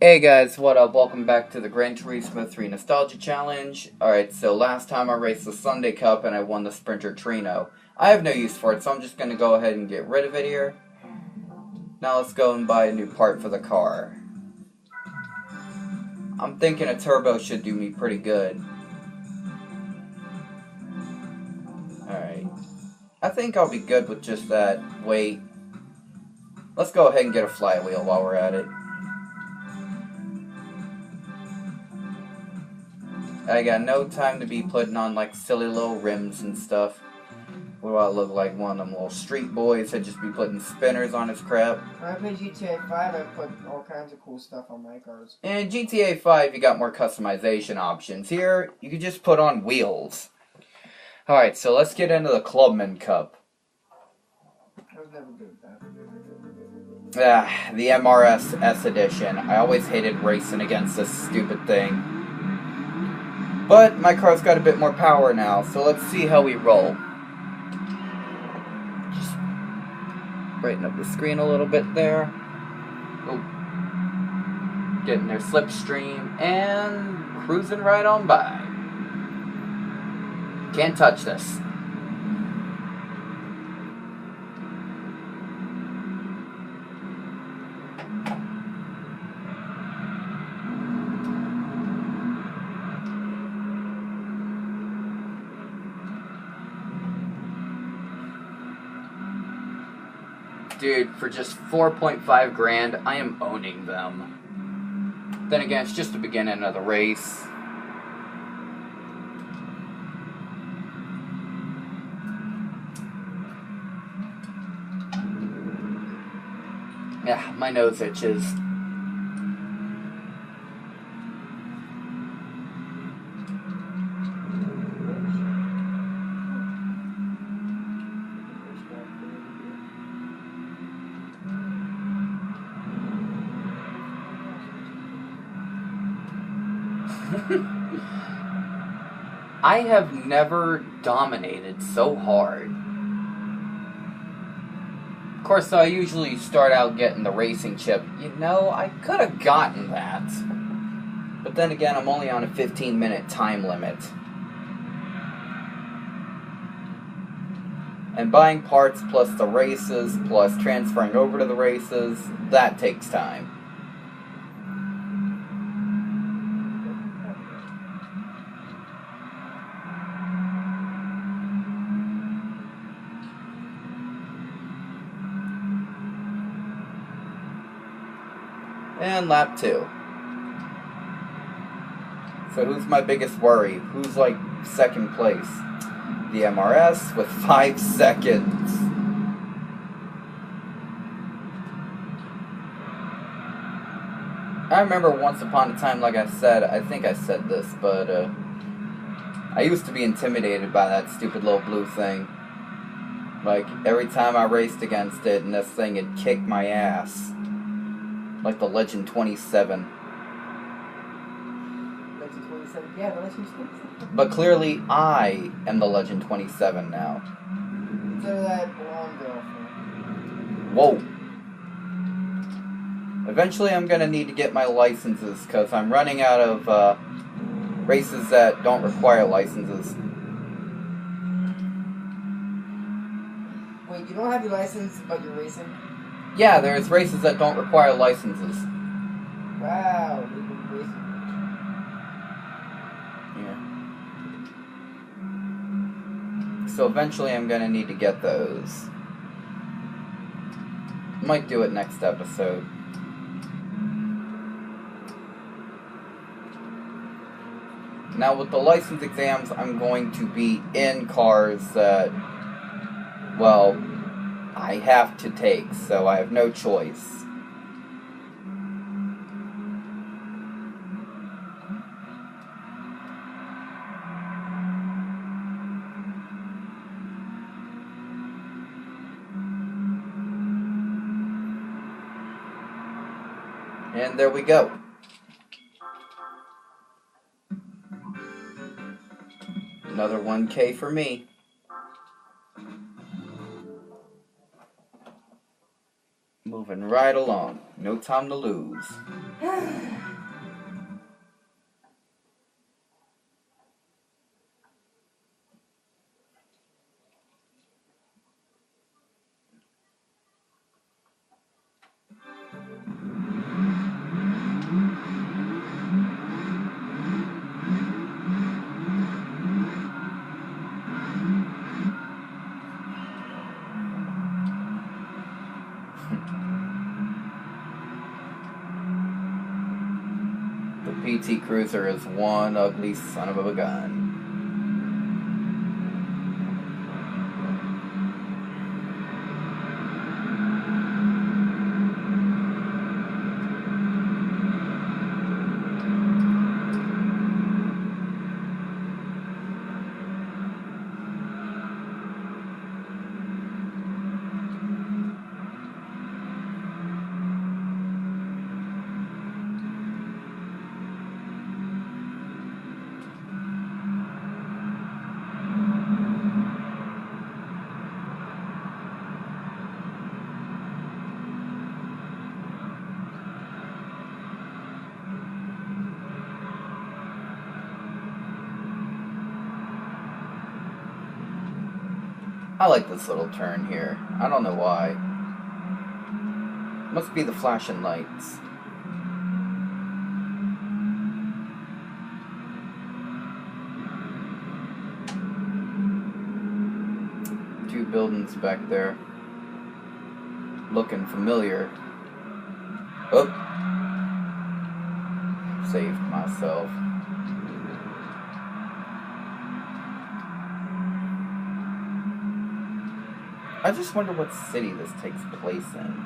Hey guys, what up? Welcome back to the Gran Turismo 3 Nostalgia Challenge. Alright, so last time I raced the Sunday Cup and I won the Sprinter Trino. I have no use for it, so I'm just going to go ahead and get rid of it here. Now let's go and buy a new part for the car. I'm thinking a turbo should do me pretty good. Alright. I think I'll be good with just that weight. Let's go ahead and get a flywheel while we're at it. I got no time to be putting on like silly little rims and stuff. What do I look like? One of them little street boys that just be putting spinners on his crap. When I play GTA 5, I put all kinds of cool stuff on my cars. In GTA 5, you got more customization options. Here, you can just put on wheels. Alright, so let's get into the Clubman Cup. I was never good at that. The MRS S Edition. I always hated racing against this stupid thing. But my car's got a bit more power now, so let's see how we roll. Just brighten up the screen a little bit there. Oh. Getting their slipstream and cruising right on by. Can't touch this. Dude, for just 4.5 grand, I am owning them. Then again, it's just the beginning of the race. Yeah, my nose itches. I have never dominated so hard. Of course, I usually start out getting the racing chip. You know, I could have gotten that. But then again, I'm only on a 15-minute time limit. And buying parts plus the races, plus transferring over to the races, that takes time. And lap 2. So who's my biggest worry? Who's like second place? The MRS with 5 seconds. I remember once upon a time, like I said, I think I said this, but I used to be intimidated by that stupid little blue thing. Like, every time I raced against it and this thing had kicked my ass. Like the Legend 27. Legend 27? Yeah, the Legend 27. But clearly, I am the Legend 27 now. Instead of that blonde girl. Whoa. Eventually, I'm going to need to get my licenses, because I'm running out of races that don't require licenses. Wait, you don't have your license, but you're racing? Yeah, there's races that don't require licenses. Wow, you've been racing. Yeah. So eventually I'm going to need to get those. Might do it next episode. Now with the license exams, I'm going to be in cars that, well, I have to take, so I have no choice. And there we go. Another 1K for me. Moving right along. No time to lose. The PT Cruiser is one ugly son of a gun. I like this little turn here. I don't know why. Must be the flashing lights. Two buildings back there. Looking familiar. Oh. Saved myself. I just wonder what city this takes place in.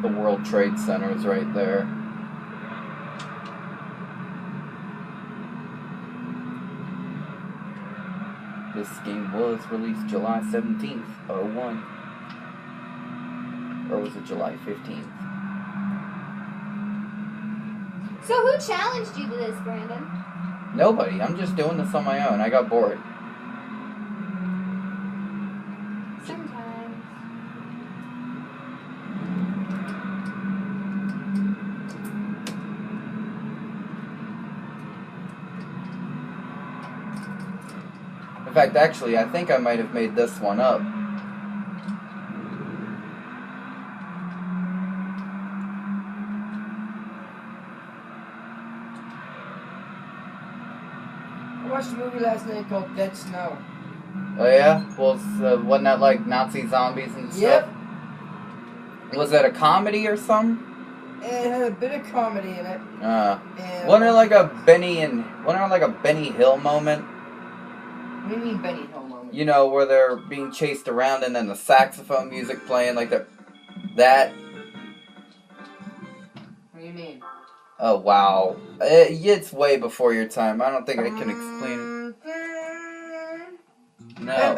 The World Trade Center is right there. This game was released July 17th, 01. Or was it July 15th? So who challenged you to this, Brandon? Nobody. I'm just doing this on my own. I got bored. Sometimes. In fact, actually, I think I might have made this one up. I watched a movie last night called Dead Snow. Oh yeah? Well, wasn't that like Nazi zombies and stuff? Yep. Was that a comedy or something? It had a bit of comedy in it. And Wasn't it like a Benny Hill moment? What do you mean Benny Hill moment? You know, where they're being chased around and then the saxophone music playing like that. What do you mean? Oh wow, it's way before your time. I don't think I can explain it. No,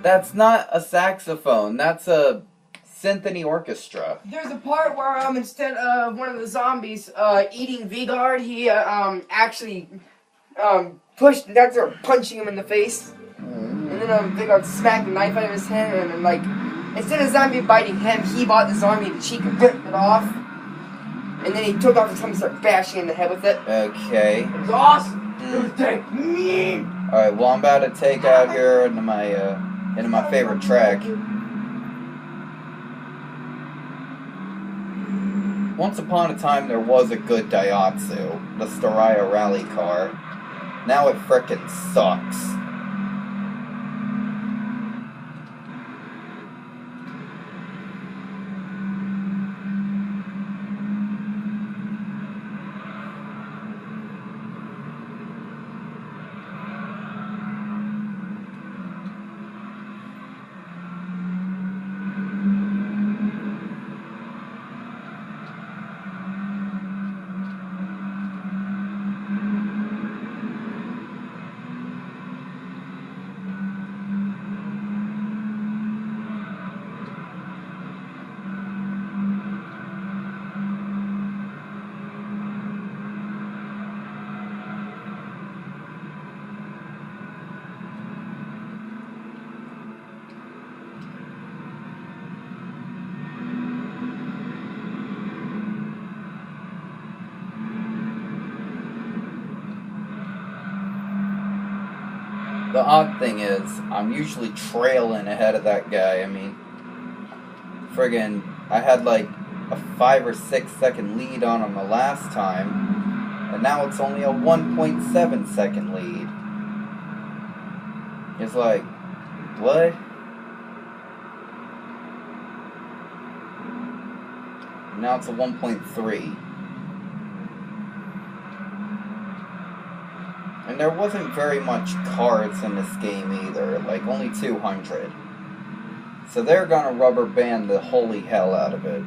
that's not a saxophone. That's a symphony orchestra. There's a part where instead of one of the zombies eating Vigard, he actually pushed. That's her punching him in the face, and then Vigard smacked the knife out of his hand, and then like instead of zombie biting him, he bought the zombie in the cheek and ripped it off, and then he took off his helmet and started bashing in the head with it. Okay. It was awesome. It was dang mean. All right. Well, I'm about to take out here into my favorite track. Once upon a time, there was a good Daihatsu, the Celica Rally Car. Now it frickin' sucks. The odd thing is, I'm usually trailing ahead of that guy. I mean, friggin', I had like a 5 or 6 second lead on him the last time, and now it's only a 1.7 second lead. It's like, what? Now it's a 1.3. And there wasn't very much cards in this game either, like only 200. So they're gonna rubber band the holy hell out of it.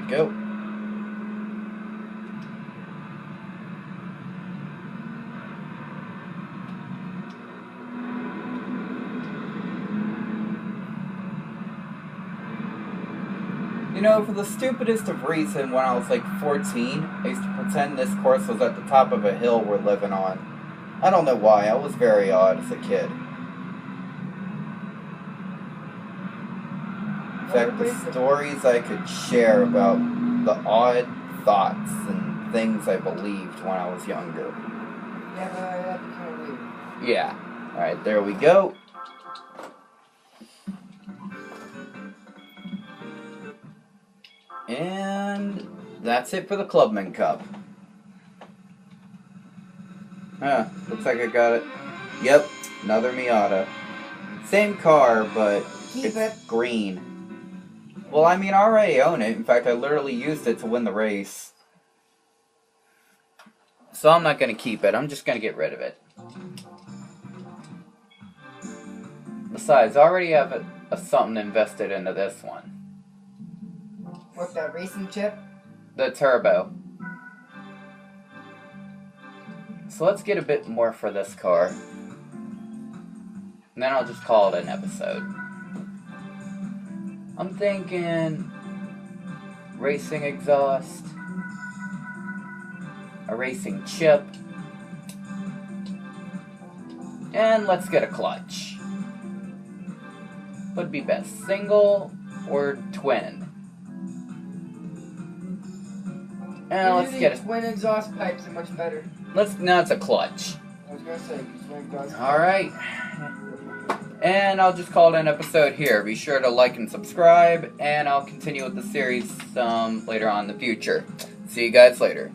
Go. You know, for the stupidest of reason, when I was like 14, I used to pretend this course was at the top of a hill we're living on. I don't know why, I was very odd as a kid. In fact, the stories I could share about the odd thoughts and things I believed when I was younger. Yeah, that'd be kind of weird. Yeah. Alright, there we go. And that's it for the Clubman Cup. Looks like I got it. Yep, another Miata. Same car, but it's green. Well, I mean, I already own it. In fact, I literally used it to win the race. So I'm not going to keep it. I'm just going to get rid of it. Besides, I already have something invested into this one. What's that, racing chip? The turbo. So let's get a bit more for this car. And then I'll just call it an episode. I'm thinking racing exhaust, a racing chip, and let's get a clutch. Would be best, single or twin? And let's get a twin exhaust pipes are much better. Now it's a clutch. I was gonna say twin exhaust. All right. And I'll just call it an episode here. Be sure to like and subscribe, and I'll continue with the series later on in the future. See you guys later.